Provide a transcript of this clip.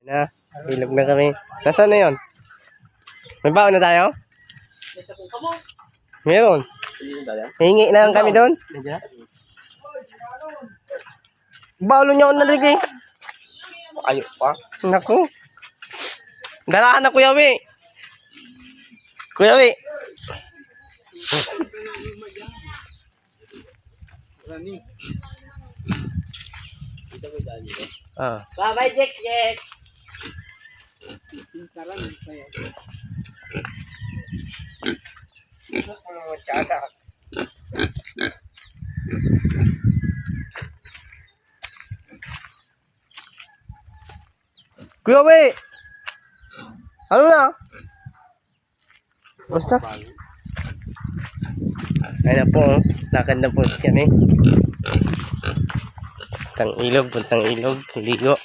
Na, ilog na kami. Nasaan na yun? May baon na tayo? Meron. Hingi na lang kami doon. Baon niya ako naligay. Ayok pa. Naku. Dalaan na Kuya Wi. Kuya Wi. Ah. Bye-bye, Jack, Jack. Kuya Wi. Ano na? Basta. Ayun na po, oh. Lakad na po kami. Puntang ilog, ligo.